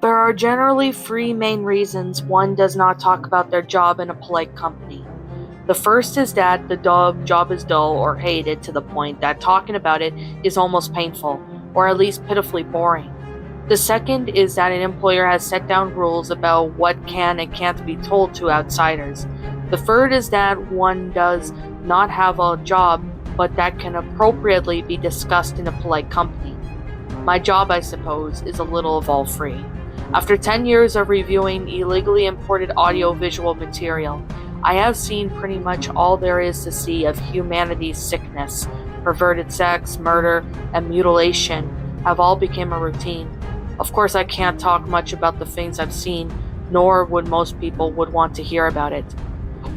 There are generally three main reasons one does not talk about their job in a polite company. The first is that the job is dull or hated to the point that talking about it is almost painful, or at least pitifully boring. The second is that an employer has set down rules about what can and can't be told to outsiders. The third is that one does not have a job, but that can appropriately be discussed in a polite company. My job, I suppose, is a little of all three. After 10 years of reviewing illegally imported audio-visual material, I have seen pretty much all there is to see of humanity's sickness. Perverted sex, murder, and mutilation have all become a routine. Of course, I can't talk much about the things I've seen, nor would most people would want to hear about it.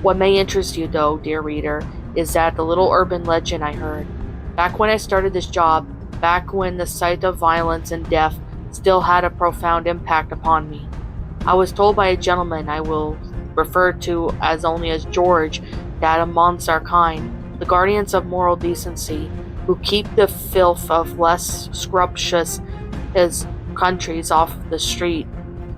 What may interest you, though, dear reader, is that the little urban legend I heard. Back when I started this job, back when the sight of violence and death still had a profound impact upon me. I was told by a gentleman I will refer to as only as George that amongst our kind, the guardians of moral decency, who keep the filth of less scrumptious as countries off the street,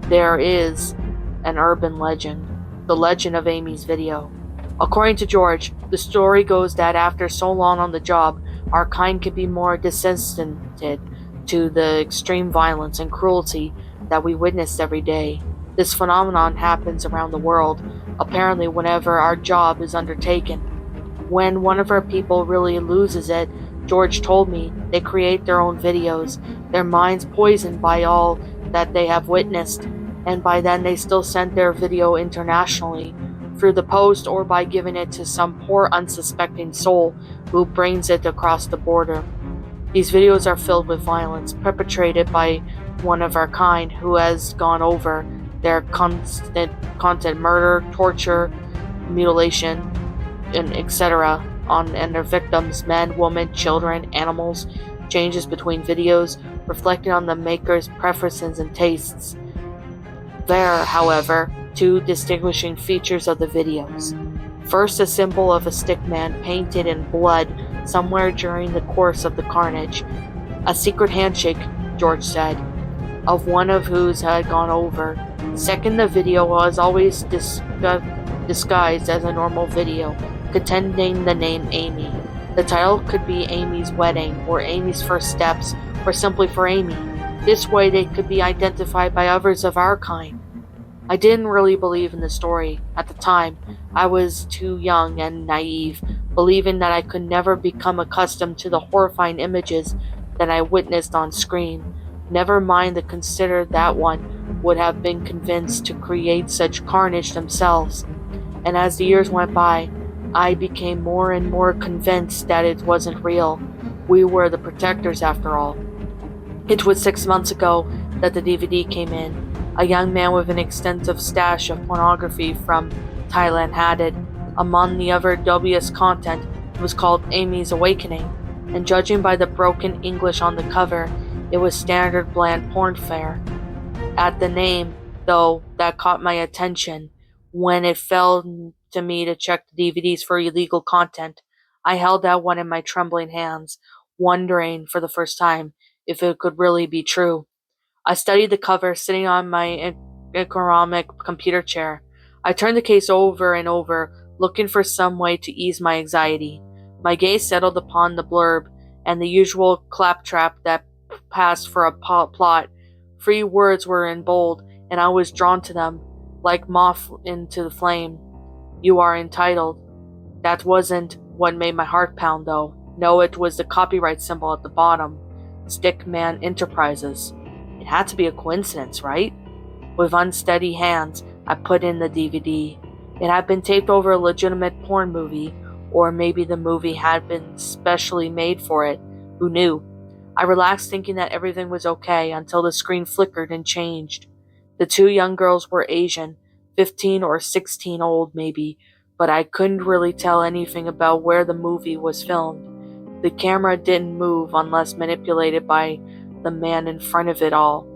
there is an urban legend, the legend of Amy's video. According to George, the story goes that after so long on the job, our kind could be more desensitized to the extreme violence and cruelty that we witnessed every day. This phenomenon happens around the world, apparently whenever our job is undertaken. When one of our people really loses it, George told me, they create their own videos, their minds poisoned by all that they have witnessed, and by then they still send their video internationally, through the post or by giving it to some poor unsuspecting soul who brings it across the border. These videos are filled with violence perpetrated by one of our kind who has gone over their content murder, torture, mutilation, and etc. and their victims, men, women, children, animals, changes between videos, reflecting on the maker's preferences and tastes. There are, however, two distinguishing features of the videos. First, a symbol of a stickman painted in blood somewhere during the course of the carnage. A secret handshake, George said, of one of whose had gone over. Second, the video was always disguised as a normal video, containing the name Amy. The title could be Amy's Wedding, or Amy's First Steps, or simply for Amy. This way they could be identified by others of our kind. I didn't really believe in the story. At the time, I was too young and naive, believing that I could never become accustomed to the horrifying images that I witnessed on screen. Never mind the consider that one would have been convinced to create such carnage themselves. And as the years went by, I became more and more convinced that it wasn't real. We were the protectors after all. It was 6 months ago that the DVD came in. A young man with an extensive stash of pornography from Thailand had it. Among the other dubious content, it was called Amy's Awakening, and judging by the broken English on the cover, it was standard bland porn fare. At the name, though, that caught my attention. When it fell to me to check the DVDs for illegal content, I held out one in my trembling hands, wondering for the first time if it could really be true. I studied the cover sitting on my ergonomic computer chair. I turned the case over and over, looking for some way to ease my anxiety. My gaze settled upon the blurb and the usual claptrap that passed for a plot. 3 words were in bold, and I was drawn to them, like moth into the flame. You are entitled. That wasn't what made my heart pound, though. No, it was the copyright symbol at the bottom. Stickman Enterprises. It had to be a coincidence, right? With unsteady hands, I put in the DVD. It had been taped over a legitimate porn movie, or maybe the movie had been specially made for it. Who knew? I relaxed thinking that everything was okay until the screen flickered and changed. The 2 young girls were Asian, 15 or 16 old maybe, but I couldn't really tell anything about where the movie was filmed. The camera didn't move unless manipulated by the man in front of it all,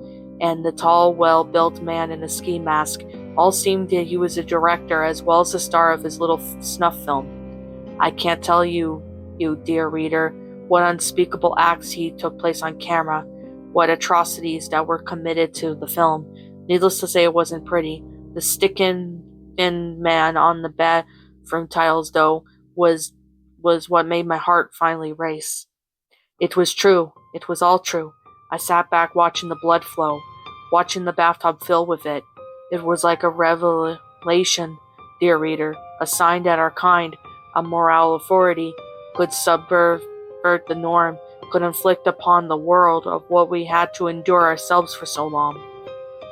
and the tall, well-built man in a ski mask all seemed that he was a director as well as the star of his little snuff film. I can't tell you, dear reader, what unspeakable acts he took place on camera, what atrocities that were committed to the film, Needless to say, it wasn't pretty. The stickin' thin man on the bathroom tiles, though, was what made my heart finally race. It was true. It was all true. I sat back watching the blood flow, watching the bathtub fill with it. It was like a revelation, dear reader, a sign that our kind, a moral authority, could subvert the norm, could inflict upon the world of what we had to endure ourselves for so long.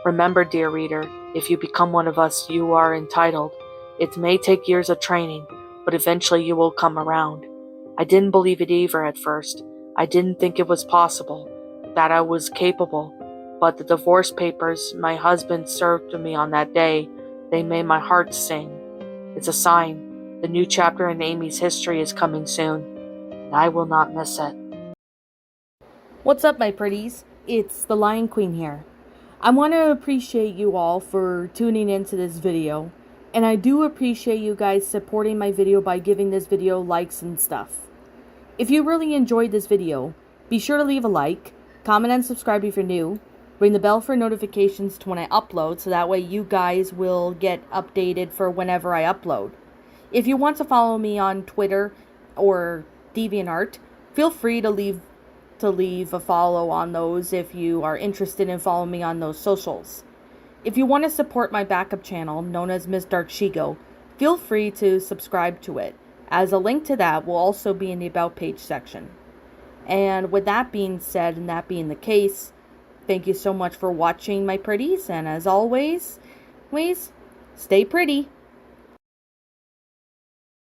Remember, dear reader, if you become one of us, you are entitled. It may take years of training, but eventually you will come around. I didn't believe it either at first. I didn't think it was possible, that I was capable. But the divorce papers my husband served to me on that day, they made my heart sing. It's a sign. The new chapter in Amy's history is coming soon, and I will not miss it. What's up, my pretties? It's the Lion Queen here. I want to appreciate you all for tuning into this video, and I do appreciate you guys supporting my video by giving this video likes and stuff. If you really enjoyed this video, be sure to leave a like, comment and subscribe if you're new, ring the bell for notifications to when I upload so that way you guys will get updated for whenever I upload. If you want to follow me on Twitter or DeviantArt, feel free to leave a follow on those if you are interested in following me on those socials. If you want to support my backup channel, known as Miss Dark Shigo, feel free to subscribe to it, as a link to that will also be in the About page section. And with that being said, and that being the case, thank you so much for watching, my pretties, and as always, stay pretty.